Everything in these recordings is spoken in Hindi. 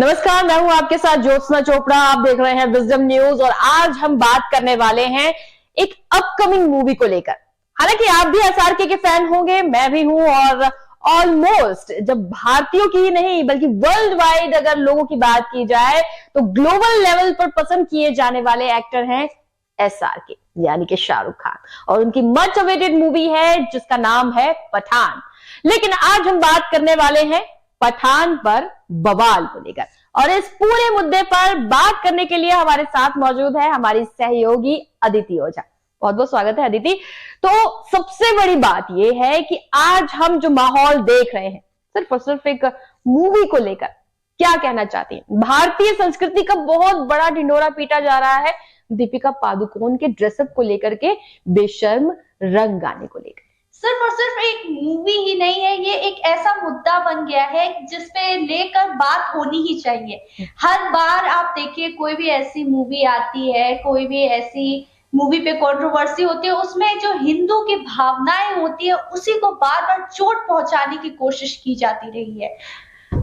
नमस्कार, मैं हूं आपके साथ ज्योत्सना चोपड़ा। आप देख रहे हैं विजडम न्यूज और आज हम बात करने वाले हैं एक अपकमिंग मूवी को लेकर। हालांकि आप भी एसआरके के फैन होंगे, मैं भी हूं और ऑलमोस्ट जब भारतीयों की ही नहीं बल्कि वर्ल्ड वाइड अगर लोगों की बात की जाए तो ग्लोबल लेवल पर पसंद किए जाने वाले एक्टर हैं एसआरके यानी कि शाहरुख खान, और उनकी मच अवेटेड मूवी है जिसका नाम है पठान। लेकिन आज हम बात करने वाले हैं पठान पर बवाल को लेकर, और इस पूरे मुद्दे पर बात करने के लिए हमारे साथ मौजूद है हमारी सहयोगी अदिति ओझा। बहुत बहुत स्वागत है अदिति। तो सबसे बड़ी बात यह है कि आज हम जो माहौल देख रहे हैं सिर्फ और सिर्फ एक मूवी को लेकर, क्या कहना चाहती हैं? भारतीय संस्कृति का बहुत बड़ा ढिंढोरा पीटा जा रहा है दीपिका पादुकोण के ड्रेसअप को लेकर के, बेशर्म रंग गाने को लेकर। सिर्फ और सिर्फ एक मूवी ही नहीं है, ये एक ऐसा मुद्दा बन गया है जिसपे लेकर बात होनी ही चाहिए। हर बार आप देखिए, कोई भी ऐसी मूवी आती है, कोई भी ऐसी मूवी पे कंट्रोवर्सी होती है, उसमें जो हिंदू की भावनाएं होती है उसी को बार बार चोट पहुंचाने की कोशिश की जाती रही है।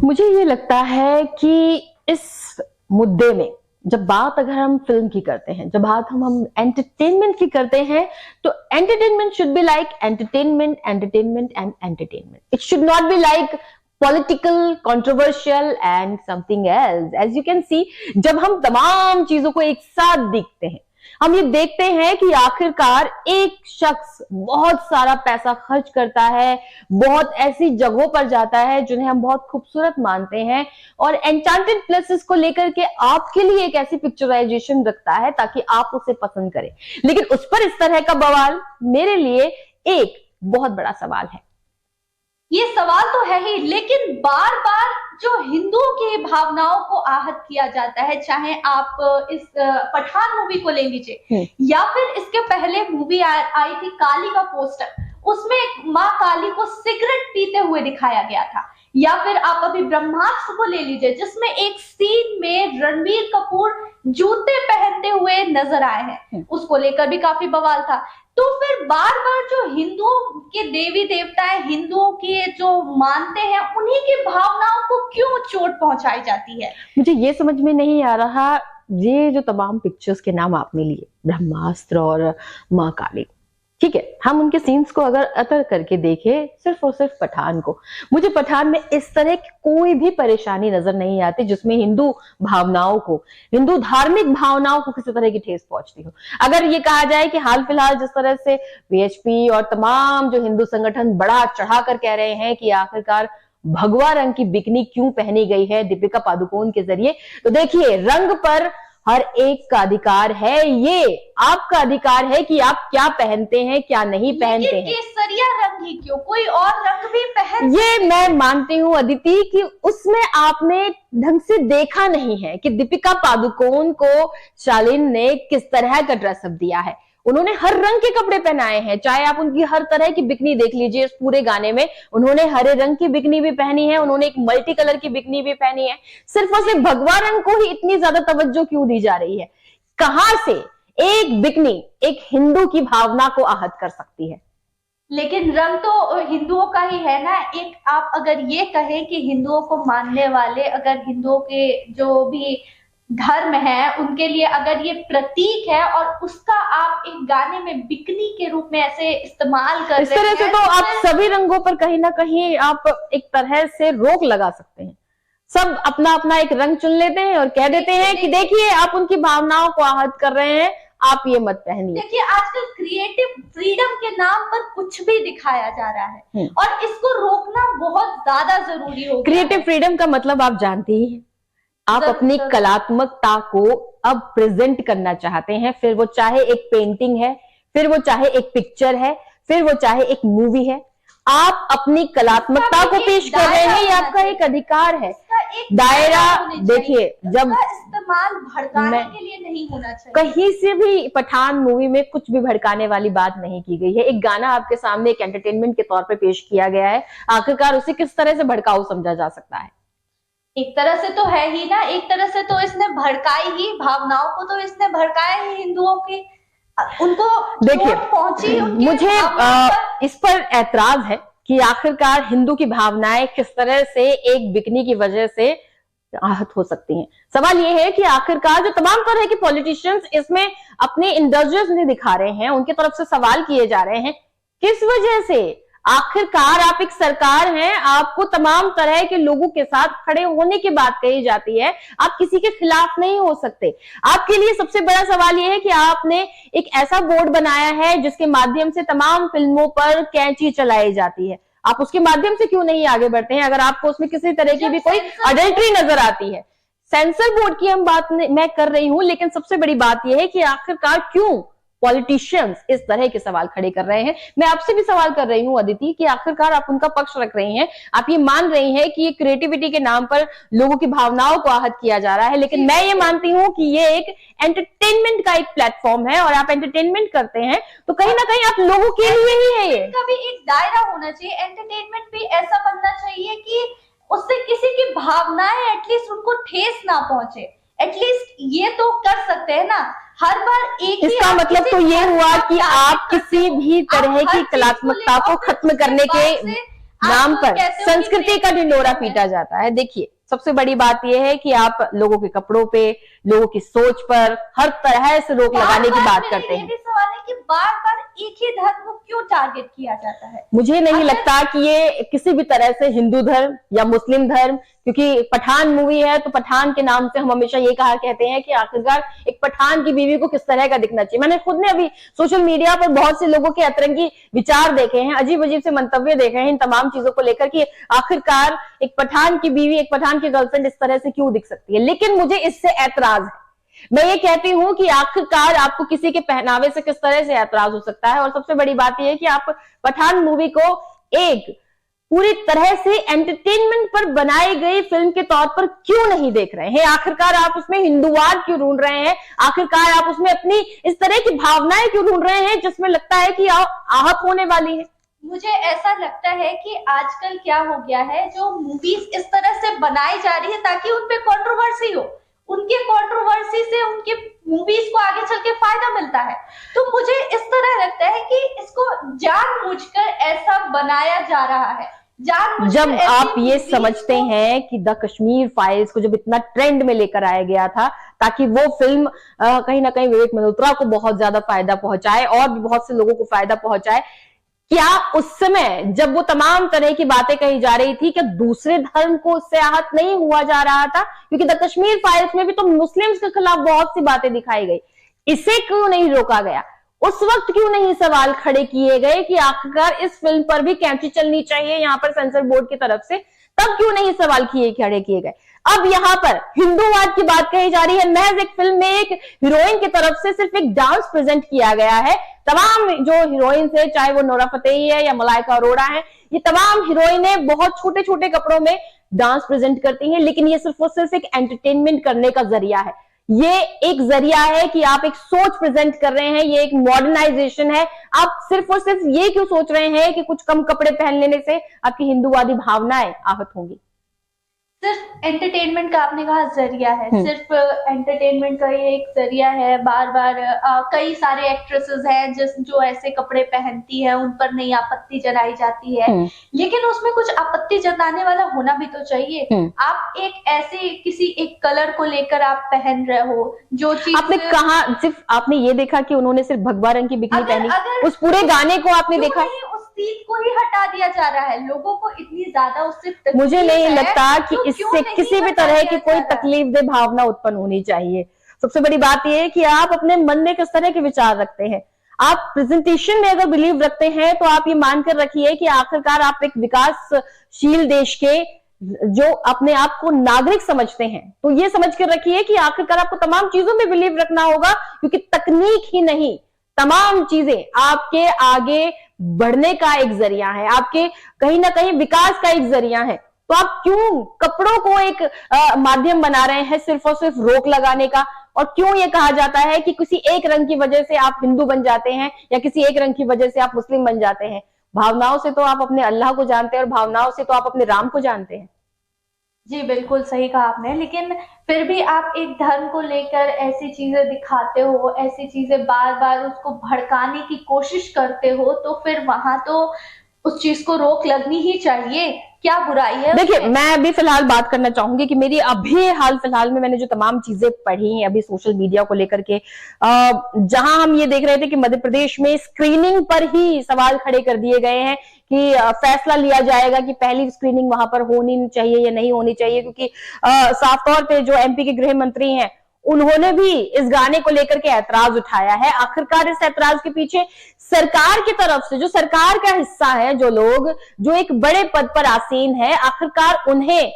मुझे ये लगता है कि इस मुद्दे में जब बात अगर हम फिल्म की करते हैं, जब बात हम एंटरटेनमेंट की करते हैं, तो entertainment should be like entertainment and entertainment. It should not be like political, controversial and something else. As you can see, जब हम तमाम चीजों को एक साथ देखते हैं, हम ये देखते हैं कि आखिरकार एक शख्स बहुत सारा पैसा खर्च करता है, बहुत ऐसी जगहों पर जाता है जिन्हें हम बहुत खूबसूरत मानते हैं, और एन्चांटेड प्लेसेस को लेकर के आपके लिए एक ऐसी पिक्चराइजेशन रखता है ताकि आप उसे पसंद करें। लेकिन उस पर इस तरह का बवाल मेरे लिए एक बहुत बड़ा सवाल है। ये सवाल तो है ही, लेकिन बार बार जो हिंदुओं की भावनाओं को आहत किया जाता है, चाहे आप इस पठान मूवी को ले लीजिए या फिर इसके पहले मूवी आई थी काली का पोस्टर, उसमें माँ काली को सिगरेट पीते हुए दिखाया गया था, या फिर आप अभी ब्रह्मास्त्र को ले लीजिए जिसमें एक सीन में रणबीर कपूर जूते पहनते हुए नजर आए हैं, उसको लेकर भी काफी बवाल था। तो फिर बार बार जो हिंदुओं के देवी देवता है, हिंदुओं के जो मानते हैं, उन्हीं की भावनाओं को क्यों चोट पहुंचाई जाती है? मुझे ये समझ में नहीं आ रहा। ये जो तमाम पिक्चर्स के नाम आपने लिए, ब्रह्मास्त्र और माँ काली, ठीक है, हम उनके सीन्स को अगर अतर करके देखें, सिर्फ और सिर्फ पठान को, मुझे पठान में इस तरह की कोई भी परेशानी नजर नहीं आती जिसमें हिंदू भावनाओं को, हिंदू धार्मिक भावनाओं को किसी तरह की ठेस पहुंचती हो। अगर ये कहा जाए कि हाल फिलहाल जिस तरह से वीएचपी और तमाम जो हिंदू संगठन बड़ा चढ़ाकर कह रहे हैं कि आखिरकार भगवा रंग की बिकनी क्यों पहनी गई है दीपिका पादुकोण के जरिए, तो देखिए, रंग पर हर एक का अधिकार है। ये आपका अधिकार है कि आप क्या पहनते हैं, क्या नहीं पहनते हैं। केसरिया रंग ही क्यों, कोई और रंग भी पहन। ये मैं मानती हूँ अदिति कि उसमें आपने ढंग से देखा नहीं है कि दीपिका पादुकोण को शालीन ने किस तरह का ड्रेसअप दिया है। उन्होंने हर रंग के कपड़े पहनाए हैं, चाहे आप उनकी हर तरह की बिकनी देख लीजिए। इस पूरे गाने में उन्होंने हरे रंग की बिकनी भी पहनी है, उन्होंने एक मल्टी कलर की बिकनी भी पहनी है। सिर्फ और सिर्फ भगवा रंग को ही इतनी ज्यादा तवज्जो क्यों दी जा रही है? कहां से एक बिकनी एक हिंदू की भावना को आहत कर सकती है? लेकिन रंग तो हिंदुओं का ही है ना। एक आप अगर ये कहें कि हिंदुओं को मानने वाले, अगर हिंदुओं के जो भी धर्म है उनके लिए अगर ये प्रतीक है और उसका आप एक गाने में बिकनी के रूप में ऐसे इस्तेमाल कर रहे हैं, इस तरह से तो आप सभी रंगों पर कहीं ना कहीं आप एक तरह से रोक लगा सकते हैं। सब अपना अपना एक रंग चुन लेते हैं और कह देते हैं कि देखिए, आप उनकी भावनाओं को आहत कर रहे हैं, आप ये मत पहनिए। देखिए, आजकल क्रिएटिव फ्रीडम के नाम पर कुछ भी दिखाया जा रहा है और इसको रोकना बहुत ज्यादा जरूरी हो गया। क्रिएटिव फ्रीडम का मतलब आप जानते ही हैं, आप अपनी कलात्मकता को अब प्रेजेंट करना चाहते हैं, फिर वो चाहे एक पेंटिंग है, फिर वो चाहे एक पिक्चर है, फिर वो चाहे एक मूवी है। आप अपनी कलात्मकता को पेश कर रहे हैं, ये आपका एक अधिकार है। दायरा देखिए, जब इस्तेमाल भड़काने के लिए नहीं होना चाहिए। कहीं से भी पठान मूवी में कुछ भी भड़काने वाली बात नहीं की गई है। एक गाना आपके सामने एक एंटरटेनमेंट के तौर पर पेश किया गया है, आखिरकार उसे किस तरह से भड़काऊ समझा जा सकता है? एक तरह से तो है ही ना, एक तरह से तो इसने भड़काई ही, भावनाओं को तो इसने भड़काया ही हिंदुओं की, उनको देखिए पहुंची। मुझे इस पर ऐतराज है कि आखिरकार हिंदू की भावनाएं किस तरह से एक बिकनी की वजह से आहत हो सकती हैं। सवाल ये है कि आखिरकार जो तमाम तरह के पॉलिटिशियंस इसमें अपने इंडल्जेंस नहीं दिखा रहे हैं, उनकी तरफ से सवाल किए जा रहे हैं, किस वजह से? आखिरकार आप एक सरकार हैं, आपको तमाम तरह के लोगों के साथ खड़े होने की बात कही जाती है, आप किसी के खिलाफ नहीं हो सकते। आपके लिए सबसे बड़ा सवाल यह है कि आपने एक ऐसा बोर्ड बनाया है जिसके माध्यम से तमाम फिल्मों पर कैंची चलाई जाती है, आप उसके माध्यम से क्यों नहीं आगे बढ़ते हैं? अगर आपको उसमें किसी तरह की भी कोई अडल्ट्री नजर आती है। सेंसर बोर्ड की हम बात मैं कर रही हूं, लेकिन सबसे बड़ी बात यह है कि आखिरकार क्यों पॉलिटिशियंस इस तरह के सवाल खड़े कर रहे हैं। मैं आपसे भी सवाल कर रही हूं अदिति कि आखिरकार आप उनका पक्ष रख रही हैं, आप ये मान रही हैं कि ये क्रिएटिविटी के नाम पर लोगों की भावनाओं को आहत किया जा रहा है, लेकिन मैं ये मानती हूं कि ये एक एंटरटेनमेंट का एक प्लेटफॉर्म है और आप एंटरटेनमेंट करते हैं तो कहीं ना कहीं आप लोगों के लिए ही है। ये का भी एक दायरा होना चाहिए, एंटरटेनमेंट भी ऐसा बनना चाहिए कि उससे किसी की भावनाएं एटलीस्ट उनको ठेस ना पहुंचे। एटलीस्ट ये तो कर सकते हैं ना, हर बार एक इसका मतलब तो ये हुआ कि आप किसी भी तरह की कलात्मकता को खत्म करने के नाम पर संस्कृति का ढिंढोरा पीटा जाता है। देखिए, सबसे बड़ी बात यह है कि आप लोगों के कपड़ों पे, लोगों की सोच पर हर तरह से रोक लगाने की बात करते हैं। सवाल है कि बार बार एक ही धर्म को क्यों टारगेट किया जाता है? मुझे नहीं लगता कि ये किसी भी तरह से हिंदू धर्म या मुस्लिम धर्म, क्योंकि पठान मूवी है तो पठान के नाम से हम हमेशा ये कहा कहते हैं कि आखिरकार एक पठान की बीवी को किस तरह का दिखना चाहिए। मैंने खुद ने अभी सोशल मीडिया पर बहुत से लोगों के अतरंगी विचार देखे हैं, अजीब अजीब से मंतव्य देखे हैं इन तमाम चीजों को लेकर कि आखिरकार एक पठान की बीवी, एक पठान की गर्लफ्रेंड इस तरह से क्यों दिख सकती है। लेकिन मुझे इससे ऐतराज है। मैं ये कहती हूं कि आखिरकार आपको किसी के पहनावे से किस तरह से ऐतराज हो सकता है, और सबसे बड़ी बात यह है कि आप पठान मूवी को एक पूरी तरह से एंटरटेनमेंट पर बनाई गई फिल्म के तौर पर क्यों नहीं देख रहे हैं? आखिरकार आप उसमें हिंदुवाद क्यों ढूंढ रहे हैं? आखिरकार आप उसमें अपनी इस तरह की भावनाएं क्यों ढूंढ रहे हैं जिसमें लगता है कि आप आहत होने वाली है? मुझे ऐसा लगता है कि आजकल क्या हो गया है, जो मूवीज इस तरह से बनाई जा रही है ताकि उनपे कंट्रोवर्सी हो, उनके कंट्रोवर्सी से उनके मूवीज को आगे चल के फायदा मिलता है। तो मुझे इस तरह लगता है कि इसको जानबूझकर ऐसा बनाया जा रहा है। जब आप ये समझते हैं कि द कश्मीर फाइल्स को जब इतना ट्रेंड में लेकर आया गया था ताकि वो फिल्म कहीं ना कहीं विवेक मल्होत्रा को बहुत ज्यादा फायदा पहुंचाए और भी बहुत से लोगों को फायदा पहुंचाए, क्या उस समय जब वो तमाम तरह की बातें कही जा रही थी, क्या दूसरे धर्म को उससे आहत नहीं हुआ जा रहा था? क्योंकि द कश्मीर फाइल्स में भी तो मुस्लिम्स के खिलाफ बहुत सी बातें दिखाई गई, इसे क्यों नहीं रोका गया? उस वक्त क्यों नहीं सवाल खड़े किए गए कि आखिरकार इस फिल्म पर भी कैंची चलनी चाहिए यहाँ पर सेंसर बोर्ड की तरफ से? तब क्यों नहीं सवाल खड़े किए गए? अब यहाँ पर हिंदूवाद की बात कही जा रही है। महज एक फिल्म में एक हीरोइन की तरफ से सिर्फ एक डांस प्रेजेंट किया गया है। तमाम जो हीरोइंस है, चाहे वो नोरा फतेही है या मलाइका अरोड़ा है, ये तमाम हीरोइनें बहुत छोटे छोटे कपड़ों में डांस प्रेजेंट करती हैं, लेकिन ये सिर्फ और सिर्फ एक एंटरटेनमेंट करने का जरिया है। ये एक जरिया है कि आप एक सोच प्रेजेंट कर रहे हैं, ये एक मॉडर्नाइजेशन है। आप सिर्फ और सिर्फ ये क्यों सोच रहे हैं कि कुछ कम कपड़े पहन लेने से आपकी हिंदूवादी भावनाएं आहत होंगी? सिर्फ एंटरटेनमेंट का आपने कहा जरिया है, सिर्फ एंटरटेनमेंट का ये एक जरिया है। बार बार कई सारे एक्ट्रेसेस हैं जो ऐसे कपड़े पहनती है, उन पर नहीं आपत्ति जताई जाती है, लेकिन उसमें कुछ आपत्ति जताने वाला होना भी तो चाहिए। आप एक ऐसे किसी एक कलर को लेकर आप पहन रहे हो, जो चीज आपने कहा, सिर्फ आपने ये देखा कि उन्होंने सिर्फ भगवा रंग की बिकनी पहनी, उस पूरे गाने को आपने देखा? चीज को ही हटा दिया जा रहा है। लोगों को इतनी ज्यादा उससे मुझे नहीं लगता कि इससे किसी भी तरह की कोई तकलीफदेह भावना उत्पन्न होनी चाहिए। सबसे बड़ी बात यह है कि आप अपने मन में किस तरह के विचार रखते हैं। आप प्रेजेंटेशन में अगर बिलीव रखते हैं तो आप ये मानकर रखिए कि आखिरकार आप एक विकासशील देश के जो अपने आप को नागरिक समझते हैं, तो ये समझ कर रखिए कि आखिरकार आपको तमाम चीजों में बिलीव रखना होगा, क्योंकि तकनीक ही नहीं, तमाम चीजें आपके आगे बढ़ने का एक जरिया है, आपके कहीं ना कहीं विकास का एक जरिया है। तो आप क्यों कपड़ों को एक माध्यम बना रहे हैं सिर्फ और सिर्फ रोक लगाने का? और क्यों ये कहा जाता है कि किसी एक रंग की वजह से आप हिंदू बन जाते हैं या किसी एक रंग की वजह से आप मुस्लिम बन जाते हैं? भावनाओं से तो आप अपने अल्लाह को जानते हैं और भावनाओं से तो आप अपने राम को जानते हैं। जी बिल्कुल सही कहा आपने, लेकिन फिर भी आप एक धर्म को लेकर ऐसी चीजें दिखाते हो, ऐसी चीजें बार बार उसको भड़काने की कोशिश करते हो, तो फिर वहां तो उस चीज को रोक लगनी ही चाहिए। क्या बुराई है? देखिए, मैं अभी फिलहाल बात करना चाहूंगी कि मेरी अभी हाल फिलहाल में मैंने जो तमाम चीजें पढ़ी हैं अभी सोशल मीडिया को लेकर के, जहां हम ये देख रहे थे कि मध्य प्रदेश में स्क्रीनिंग पर ही सवाल खड़े कर दिए गए हैं कि फैसला लिया जाएगा कि पहली स्क्रीनिंग वहां पर होनी चाहिए या नहीं होनी चाहिए, क्योंकि साफ तौर पे जो एमपी के गृह मंत्री हैं उन्होंने भी इस गाने को लेकर के ऐतराज उठाया है। आखिरकार इस ऐतराज के पीछे सरकार की तरफ से, जो सरकार का हिस्सा है, जो लोग जो एक बड़े पद पर आसीन है, आखिरकार उन्हें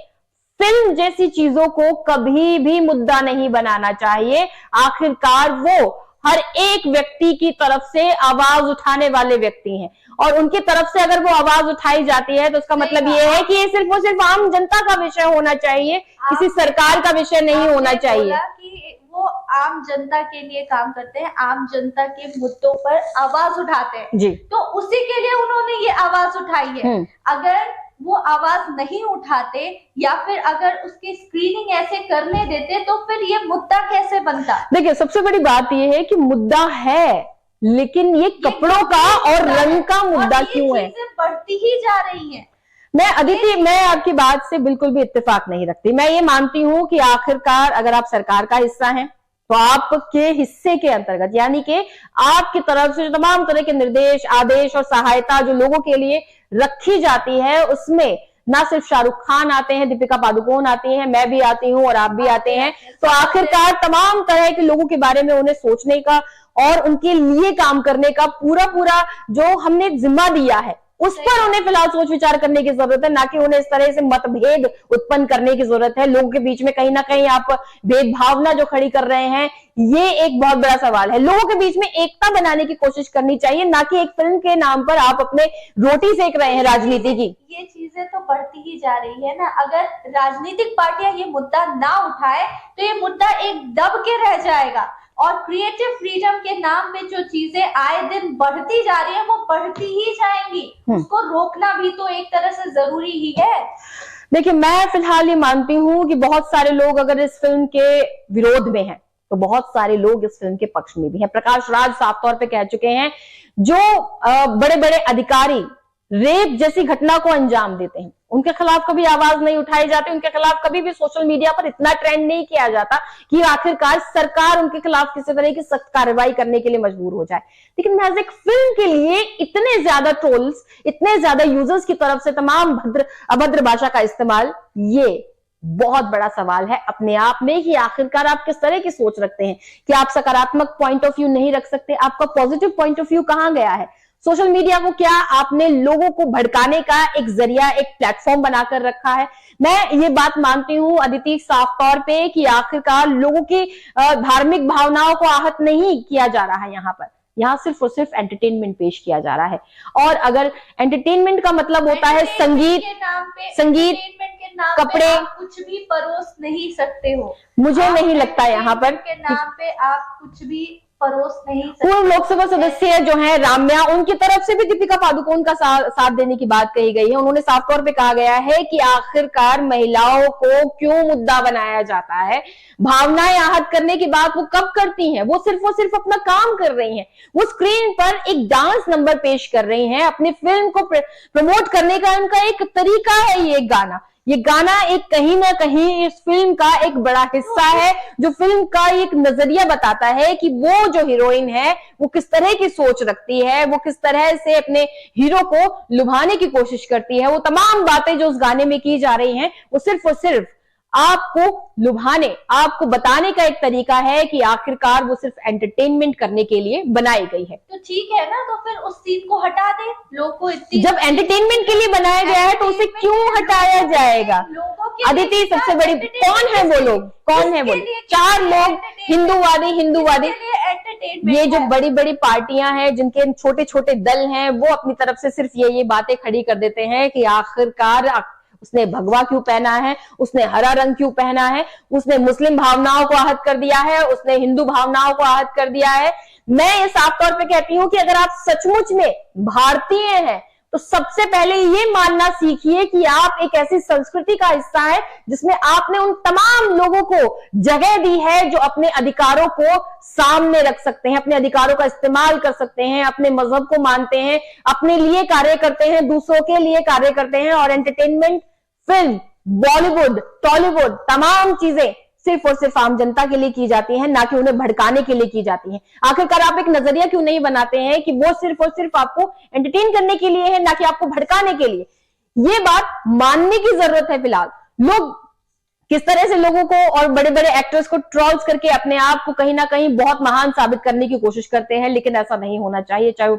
फिल्म जैसी चीजों को कभी भी मुद्दा नहीं बनाना चाहिए। आखिरकार वो हर एक व्यक्ति की तरफ से आवाज उठाने वाले व्यक्ति हैं और उनकी तरफ से अगर वो आवाज उठाई जाती है तो उसका मतलब ये है कि ये सिर्फ और सिर्फ आम जनता का विषय होना चाहिए, किसी सरकार का विषय नहीं होना चाहिए। कि वो आम जनता के लिए काम करते हैं, आम जनता के मुद्दों पर आवाज उठाते हैं जी, तो उसी के लिए उन्होंने ये आवाज उठाई है। अगर वो आवाज नहीं उठाते या फिर अगर उसकी स्क्रीनिंग ऐसे करने देते तो फिर ये मुद्दा कैसे बनता? देखिए, सबसे बड़ी बात ये है कि मुद्दा है, लेकिन ये कपड़ों का और रंग का मुद्दा क्यों है? बढ़ती ही जा रही है। मैं अदिति, मैं आपकी बात से बिल्कुल भी इत्तेफाक नहीं रखती। मैं ये मानती हूं कि आखिरकार अगर आप सरकार का हिस्सा हैं तो आपके हिस्से के अंतर्गत, यानी कि आपकी तरफ से जो तमाम तरह के निर्देश, आदेश और सहायता जो लोगों के लिए रखी जाती है, उसमें ना सिर्फ शाहरुख खान आते हैं, दीपिका पादुकोण आती हैं, मैं भी आती हूं और आप भी आते हैं, तो आखिरकार तमाम तरह के लोगों के बारे में उन्हें सोचने का और उनके लिए काम करने का पूरा जो हमने जिम्मा दिया है उस पर उन्हें फिलहाल सोच विचार करने की जरूरत है, ना कि उन्हें इस तरह से मतभेद उत्पन्न करने की जरूरत है। लोगों के बीच में कहीं ना कहीं आप भेदभावना जो खड़ी कर रहे हैं, ये एक बहुत बड़ा सवाल है। लोगों के बीच में एकता बनाने की कोशिश करनी चाहिए, ना कि एक फिल्म के नाम पर आप अपने रोटी सेक रहे हैं राजनीति की। ये चीजें तो बढ़ती ही जा रही है ना। अगर राजनीतिक पार्टियां ये मुद्दा ना उठाए तो ये मुद्दा एक दब के रह जाएगा और क्रिएटिव फ्रीडम के नाम पे जो चीजें आए दिन बढ़ती जा रही है वो बढ़ती ही जाएंगी। उसको रोकना भी तो एक तरह से जरूरी ही है। देखिए, मैं फिलहाल ये मानती हूं कि बहुत सारे लोग अगर इस फिल्म के विरोध में हैं तो बहुत सारे लोग इस फिल्म के पक्ष में भी हैं। प्रकाश राज साफ तौर पे कह चुके हैं, जो बड़े बड़े अधिकारी रेप जैसी घटना को अंजाम देते हैं उनके खिलाफ कभी आवाज नहीं उठाई जाती, उनके खिलाफ कभी भी सोशल मीडिया पर इतना ट्रेंड नहीं किया जाता कि आखिरकार सरकार उनके खिलाफ किसी तरह की सख्त कार्रवाई करने के लिए मजबूर हो जाए। लेकिन महज एक फिल्म के लिए इतने ज्यादा ट्रोल्स, इतने ज्यादा यूजर्स की तरफ से तमाम अभद्र भाषा का इस्तेमाल, ये बहुत बड़ा सवाल है अपने आप में कि आखिरकार आप किस तरह की सोच रखते हैं। कि आप सकारात्मक पॉइंट ऑफ व्यू नहीं रख सकते? आपका पॉजिटिव पॉइंट ऑफ व्यू कहां गया है? सोशल मीडिया को क्या आपने लोगों को भड़काने का एक जरिया, एक प्लेटफॉर्म बनाकर रखा है? मैं ये बात मानती हूं अदिति साफ तौर पे कि आखिरकार लोगों की धार्मिक भावनाओं को आहत नहीं किया जा रहा है। यहाँ सिर्फ और सिर्फ एंटरटेनमेंट पेश किया जा रहा है। और अगर एंटरटेनमेंट का मतलब होता है संगीत, कपड़े, कुछ भी परोस नहीं सकते हो। मुझे नहीं लगता यहाँ पर के नाम पे आप कुछ भी परोस नहीं सकते। पूर्व लोकसभा सदस्य जो हैं राम्या, उनकी तरफ से भी दीपिका पादुकोण का साथ देने की बात कही गई है। उन्होंने साफ तौर पे कहा गया है कि आखिरकार महिलाओं को क्यों मुद्दा बनाया जाता है, भावनाएं आहत करने की बात वो कब करती हैं? वो सिर्फ अपना काम कर रही हैं। वो स्क्रीन पर एक डांस नंबर पेश कर रही हैं, अपनी फिल्म को प्रमोट करने का उनका एक तरीका है। ये गाना एक कहीं ना कहीं इस फिल्म का एक बड़ा हिस्सा है, जो फिल्म का एक नजरिया बताता है कि वो जो हीरोइन है वो किस तरह की सोच रखती है, वो किस तरह से अपने हीरो को लुभाने की कोशिश करती है। वो तमाम बातें जो उस गाने में की जा रही हैं वो सिर्फ और सिर्फ आपको लुभाने, आपको बताने का एक तरीका है कि आखिरकार वो सिर्फ एंटरटेनमेंट करने के लिए बनाई गई है। तो ठीक है ना, तो फिर उस सीन को हटा दे। लोग को इतनी, जब एंटरटेनमेंट के लिए बनाया गया है तो उसे क्यों हटाया जाएगा? अदिति, सबसे बड़ी कौन है वो लोग? कौन है वो? 4 लोग हिंदूवादी ये जो बड़ी बड़ी पार्टियां हैं, जिनके छोटे छोटे दल हैं, वो अपनी तरफ से सिर्फ ये बातें खड़ी कर देते हैं कि आखिरकार उसने भगवा क्यों पहना है, उसने हरा रंग क्यों पहना है, उसने मुस्लिम भावनाओं को आहत कर दिया है, उसने हिंदू भावनाओं को आहत कर दिया है। मैं ये साफ तौर पे कहती हूं कि अगर आप सचमुच में भारतीय हैं, तो सबसे पहले ये मानना सीखिए कि आप एक ऐसी संस्कृति का हिस्सा है जिसमें आपने उन तमाम लोगों को जगह दी है जो अपने अधिकारों को सामने रख सकते हैं, अपने अधिकारों का इस्तेमाल कर सकते हैं, अपने मजहब को मानते हैं, अपने लिए कार्य करते हैं, दूसरों के लिए कार्य करते हैं। और एंटरटेनमेंट, फिल्म, बॉलीवुड, टॉलीवुड, तमाम चीजें सिर्फ और सिर्फ आम जनता के लिए की जाती हैं, ना कि उन्हें भड़काने के लिए की जाती हैं। आखिरकार आप एक नजरिया क्यों नहीं बनाते हैं कि वो सिर्फ और सिर्फ आपको एंटरटेन करने के लिए है, ना कि आपको भड़काने के लिए। ये बात मानने की जरूरत है। फिलहाल लोग किस तरह से लोगों को और बड़े बड़े एक्टर्स को ट्रोल्स करके अपने आप को कहीं ना कहीं बहुत महान साबित करने की कोशिश करते हैं, लेकिन ऐसा नहीं होना चाहिए। चाहे वो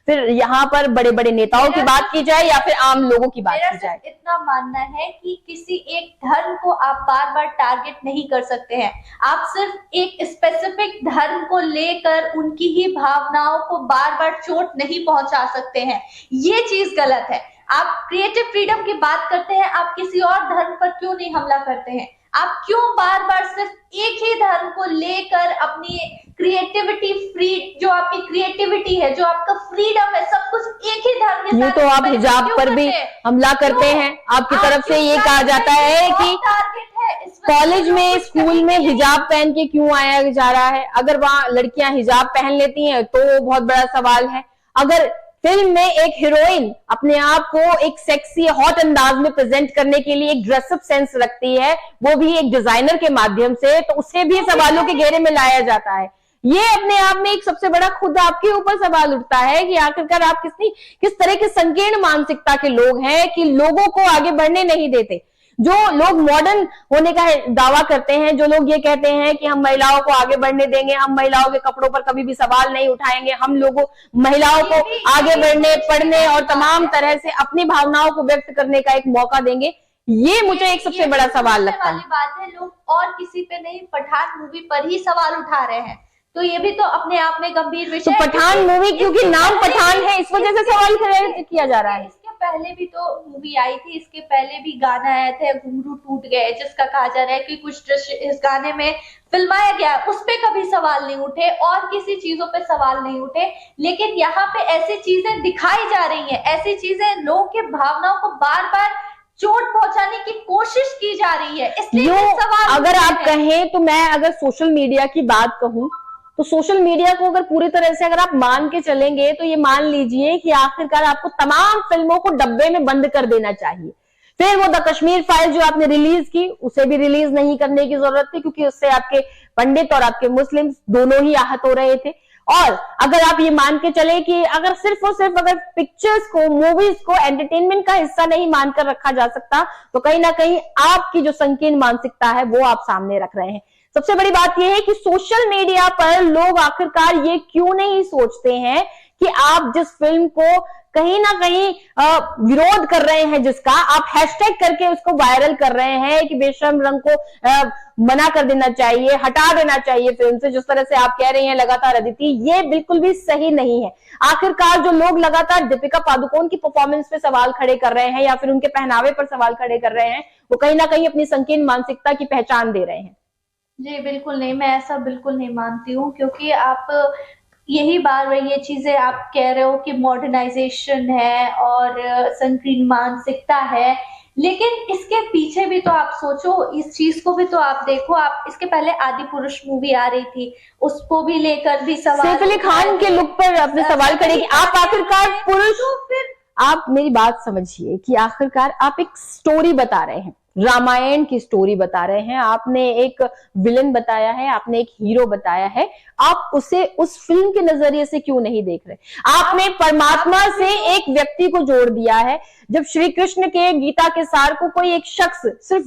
फिर यहाँ पर बड़े बड़े नेताओं की बात की जाए या फिर आम लोगों की बात की जाए। इतना मानना है कि किसी एक धर्म को आप बार बार टारगेट नहीं कर सकते हैं। आप सिर्फ एक स्पेसिफिक धर्म को लेकर उनकी ही भावनाओं को बार बार चोट नहीं पहुंचा सकते हैं। ये चीज गलत है। आप क्रिएटिव फ्रीडम की बात करते हैं, आप किसी और धर्म पर क्यों नहीं हमला करते हैं? आप क्यों बार बार सिर्फ एक ही धर्म को लेकर अपनी क्रिएटिविटी, फ्री जो आपकी क्रिएटिविटी है, जो आपका फ्रीडम है, सब कुछ एक ही धर्म के साथ। तो आप हिजाब पर भी हमला करते हैं। आपकी तरफ से ये कहा जाता है कि कॉलेज में, स्कूल में हिजाब पहन के क्यों आया जा रहा है। अगर वहां लड़कियां हिजाब पहन लेती हैं तो वो बहुत बड़ा सवाल है। अगर फिल्म में एक हीरोइन अपने आप को एक सेक्सी हॉट अंदाज में प्रेजेंट करने के लिए एक ड्रेसअप सेंस रखती है, वो भी एक डिजाइनर के माध्यम से, तो उसे भी सवालों के घेरे में लाया जाता है। ये अपने आप में एक सबसे बड़ा खुद आपके ऊपर सवाल उठता है कि आखिरकार आप किस तरह के संकीर्ण मानसिकता के लोग हैं कि लोगों को आगे बढ़ने नहीं देते। जो लोग मॉडर्न होने का दावा करते हैं, जो लोग ये कहते हैं कि हम महिलाओं को आगे बढ़ने देंगे, हम महिलाओं के कपड़ों पर कभी भी सवाल नहीं उठाएंगे, हम लोगों महिलाओं को आगे बढ़ने, पढ़ने और तमाम तरह से अपनी भावनाओं को व्यक्त करने का एक मौका देंगे, ये मुझे एक सबसे बड़ा सवाल लगता है। बात है, लोग और किसी पे नहीं, पठान मूवी पर ही सवाल उठा रहे हैं, तो ये भी तो अपने आप में गंभीर विषय है। तो पठान मूवी क्योंकि नाम पठान है, इस वजह से सवाल किया जा रहा है। पहले भी तो मूवी आई थी, इसके पहले भी गाना आया था घुंघरू टूट गए, जिसका कहा जा रहा है कि कुछ दृश्य इस गाने में फिल्माया गया, उस पे कभी सवाल नहीं उठे और किसी चीजों पे सवाल नहीं उठे। लेकिन यहाँ पे ऐसी चीजें दिखाई जा रही हैं, ऐसी चीजें लोगों के भावनाओं को बार बार चोट पहुंचाने की कोशिश की जा रही है, इसलिए सवाल अगर आप कहें तो मैं अगर सोशल मीडिया की बात कहूं तो सोशल मीडिया को अगर पूरी तरह से अगर आप मान के चलेंगे तो ये मान लीजिए कि आखिरकार आपको तमाम फिल्मों को डब्बे में बंद कर देना चाहिए। फिर वो द कश्मीर फाइल जो आपने रिलीज की, उसे भी रिलीज नहीं करने की जरूरत थी, क्योंकि उससे आपके पंडित और आपके मुस्लिम दोनों ही आहत हो रहे थे। और अगर आप ये मान के चले कि अगर सिर्फ और सिर्फ अगर पिक्चर्स को, मूवीज को एंटरटेनमेंट का हिस्सा नहीं मानकर रखा जा सकता, तो कहीं ना कहीं आपकी जो संकीर्ण मानसिकता है वो आप सामने रख रहे हैं। सबसे बड़ी बात यह है कि सोशल मीडिया पर लोग आखिरकार ये क्यों नहीं सोचते हैं कि आप जिस फिल्म को कहीं ना कहीं विरोध कर रहे हैं, जिसका आप हैशटैग करके उसको वायरल कर रहे हैं कि बेशर्म रंग को मना कर देना चाहिए, हटा देना चाहिए फिल्म से, जिस तरह से आप कह रही हैं लगातार अदिति, ये बिल्कुल भी सही नहीं है। आखिरकार जो लोग लगातार दीपिका पादुकोण की परफॉर्मेंस पे सवाल खड़े कर रहे हैं या फिर उनके पहनावे पर सवाल खड़े कर रहे हैं, वो कहीं ना कहीं अपनी संकीर्ण मानसिकता की पहचान दे रहे हैं। जी बिल्कुल नहीं, मैं ऐसा बिल्कुल नहीं मानती हूँ, क्योंकि आप यही बार ये चीजें आप कह रहे हो कि मॉडर्नाइजेशन है और संकीर्ण मानसिकता है, लेकिन इसके पीछे भी तो आप सोचो, इस चीज को भी तो आप देखो। आप इसके पहले आदि पुरुष मूवी आ रही थी, उसको भी लेकर भी सवाल, सैफ अली खान के लुक पर अपने सवाल खड़े कि आप आखिरकार पुरुष, तो फिर आप मेरी बात समझिए कि आखिरकार आप एक स्टोरी बता रहे हैं, रामायण की स्टोरी बता रहे हैं, आपने एक विलन बताया है, आपने एक हीरो बताया है, आप उसे उस फिल्म के नजरिए से क्यों नहीं देख रहे? आपने परमात्मा से एक व्यक्ति को जोड़ दिया है। जब श्री कृष्ण के गीता के सार को कोई एक शख्स सिर्फ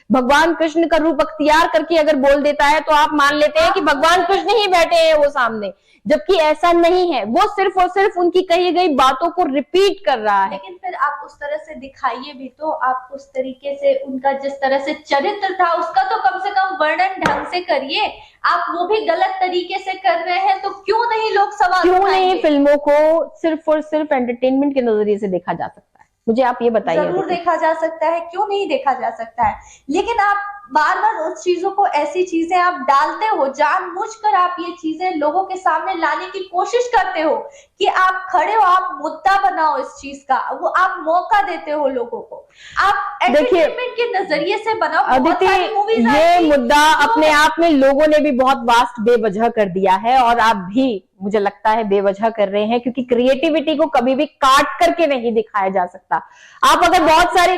भगवान कृष्ण का रूप अख्तियार करके अगर बोल देता है तो आप मान लेते हैं कि भगवान कृष्ण ही बैठे हैं वो सामने, जबकि ऐसा नहीं है। वो सिर्फ और सिर्फ उनकी कही गई बातों को रिपीट कर रहा है। लेकिन फिर आप उस तरह से दिखाइए भी तो, आप उस तरीके से उनका जिस तरह से चरित्र था उसका तो कम से कम वर्णन ढंग से करिए। आप वो भी गलत तरीके से कर रहे हैं, तो क्यों नहीं लोग सवाल क्यों नहीं फिल्मों को सिर्फ और सिर्फ एंटरटेनमेंट के नजरिए से देखा जा सकता है? मुझे आप ये बताइए। जरूर देखा जा सकता है, क्यों नहीं देखा जा सकता है, लेकिन आप बार बार उस चीजों को, ऐसी चीजें आप डालते हो, जानबूझकर आप ये चीजें लोगों के सामने लाने की कोशिश करते हो कि आप खड़े हो, आप मुद्दा बनाओ इस चीज का, वो आप मौका देते हो लोगों को, आप एंटरटेनमेंट के नजरिए से बनाओ। अदिति, ये मुद्दा अपने आप में लोगों ने भी बहुत वास्ट बेवजह कर दिया है, और आप भी मुझे लगता है बेवजह कर रहे हैं, क्योंकि क्रिएटिविटी को कभी भी काट करके नहीं दिखाया जा सकता। आप अगर बहुत सारी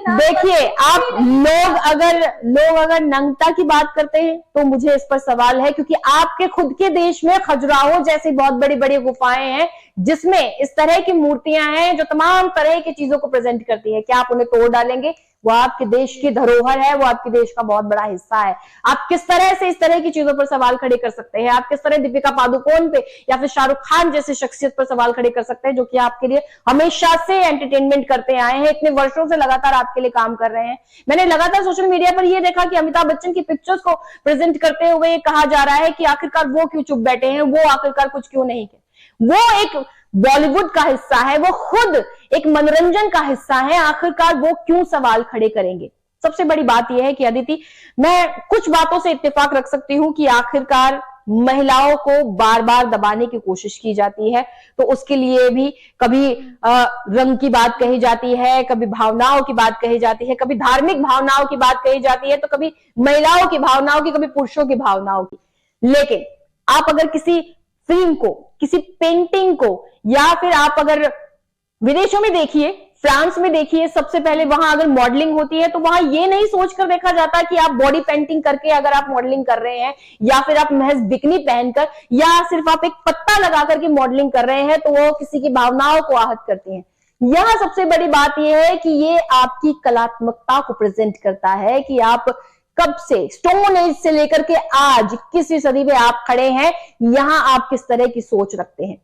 देखिए, आप लोग अगर नंगता की बात करते हैं तो मुझे इस पर सवाल है, क्योंकि आपके खुद के देश में खजुराहो जैसी बहुत बड़ी बड़ी गुफाएं हैं जिसमें इस तरह की मूर्तियां हैं जो तमाम तरह की चीजों को प्रेजेंट करती है। क्या आप उन्हें तोड़ डालेंगे? वो आपके देश की धरोहर है, वो आपके देश का बहुत बड़ा हिस्सा है। आप किस तरह से इस तरह की चीजों पर सवाल खड़े कर सकते हैं? आप किस तरह दीपिका पादुकोण पे या फिर शाहरुख खान जैसे शख्सियत पर सवाल खड़े कर सकते हैं, जो कि आपके लिए हमेशा से एंटरटेनमेंट करते आए हैं, इतने वर्षों से लगातार आपके लिए काम कर रहे हैं। मैंने लगातार सोशल मीडिया पर यह देखा कि अमिताभ बच्चन की पिक्चर्स को प्रेजेंट करते हुए कहा जा रहा है कि आखिरकार वो क्यों चुप बैठे हैं, वो आखिरकार कुछ क्यों नहीं किया। वो एक बॉलीवुड का हिस्सा है, वो खुद एक मनोरंजन का हिस्सा है, आखिरकार वो क्यों सवाल खड़े करेंगे? सबसे बड़ी बात यह है कि अदिति, मैं कुछ बातों से इत्तेफाक रख सकती हूं कि आखिरकार महिलाओं को बार बार दबाने की कोशिश की जाती है, तो उसके लिए भी कभी रंग की बात कही जाती है, कभी भावनाओं की बात कही जाती है, कभी धार्मिक भावनाओं की बात कही जाती है, तो कभी महिलाओं की भावनाओं की, कभी पुरुषों की भावनाओं की। लेकिन आप अगर किसी फिल्म को, किसी पेंटिंग को, या फिर आप अगर विदेशों में देखिए, फ्रांस में देखिए, सबसे पहले वहां अगर मॉडलिंग होती है तो वहां ये नहीं सोचकर देखा जाता कि आप बॉडी पेंटिंग करके अगर आप मॉडलिंग कर रहे हैं, या फिर आप महज बिकनी पहनकर, या सिर्फ आप एक पत्ता लगा करके मॉडलिंग कर रहे हैं, तो वो किसी की भावनाओं को आहत करती हैं। यहां सबसे बड़ी बात यह है कि ये आपकी कलात्मकता को प्रेजेंट करता है कि आप कब से, स्टोन एज से लेकर के आज 21वीं सदी में आप खड़े हैं, यहां आप किस तरह की सोच रखते हैं।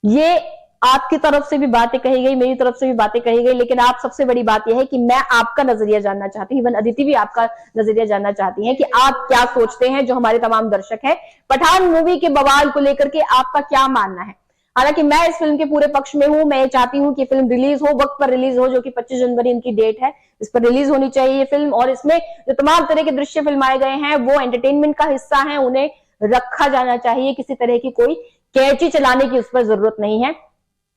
ये आपकी तरफ से भी बातें कही गई, मेरी तरफ से भी बातें कही गई, लेकिन आप सबसे बड़ी बात यह है कि मैं आपका नजरिया जानना चाहती हूं, इवन अदिति भी आपका नजरिया जानना चाहती हैं कि आप क्या सोचते हैं, जो हमारे तमाम दर्शक हैं। पठान मूवी के बवाल को लेकर के आपका क्या मानना है? हालांकि मैं इस फिल्म के पूरे पक्ष में हूं, मैं चाहती हूं कि फिल्म रिलीज हो, वक्त पर रिलीज हो, जो कि 25 जनवरी इनकी डेट है, इस पर रिलीज होनी चाहिए ये फिल्म। और इसमें जो तमाम तरह के दृश्य फिल्माए गए हैं वो एंटरटेनमेंट का हिस्सा है, उन्हें रखा जाना चाहिए, किसी तरह की कोई कैची चलाने की उस पर जरूरत नहीं है।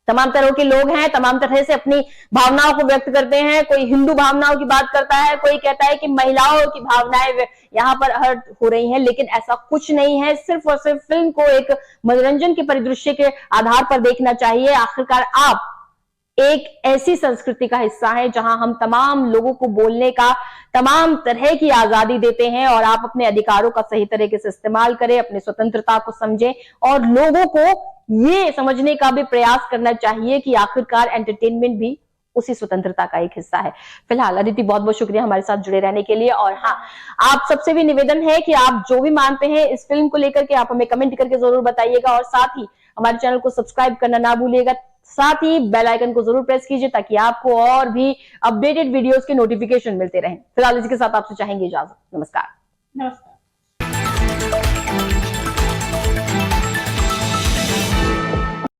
तमाम तरह के लोग हैं, तमाम तरह से अपनी भावनाओं को व्यक्त करते हैं। कोई हिंदू भावनाओं की बात करता है, कोई कहता है कि महिलाओं की भावनाएं यहाँ पर हर्ट हो रही हैं, लेकिन ऐसा कुछ नहीं है। सिर्फ और सिर्फ फिल्म को एक मनोरंजन के परिदृश्य के आधार पर देखना चाहिए। आखिरकार आप एक ऐसी संस्कृति का हिस्सा है जहां हम तमाम लोगों को बोलने का तमाम तरह की आजादी देते हैं, और आप अपने अधिकारों का सही तरीके से इस्तेमाल करें, अपनी स्वतंत्रता को समझें, और लोगों को ये समझने का भी प्रयास करना चाहिए कि आखिरकार एंटरटेनमेंट भी उसी स्वतंत्रता का एक हिस्सा है। फिलहाल अदिति, बहुत बहुत शुक्रिया हमारे साथ जुड़े रहने के लिए। और हाँ, आप सबसे भी निवेदन है कि आप जो भी मानते हैं इस फिल्म को लेकर के आप हमें कमेंट करके जरूर बताइएगा, और साथ ही हमारे चैनल को सब्सक्राइब करना ना भूलिएगा। साथ ही बेल आइकन को जरूर प्रेस कीजिए ताकि आपको और भी अपडेटेड वीडियोस के नोटिफिकेशन मिलते रहें। फिलहाल इसके साथ आपसे चाहेंगे इजाजत। नमस्कार।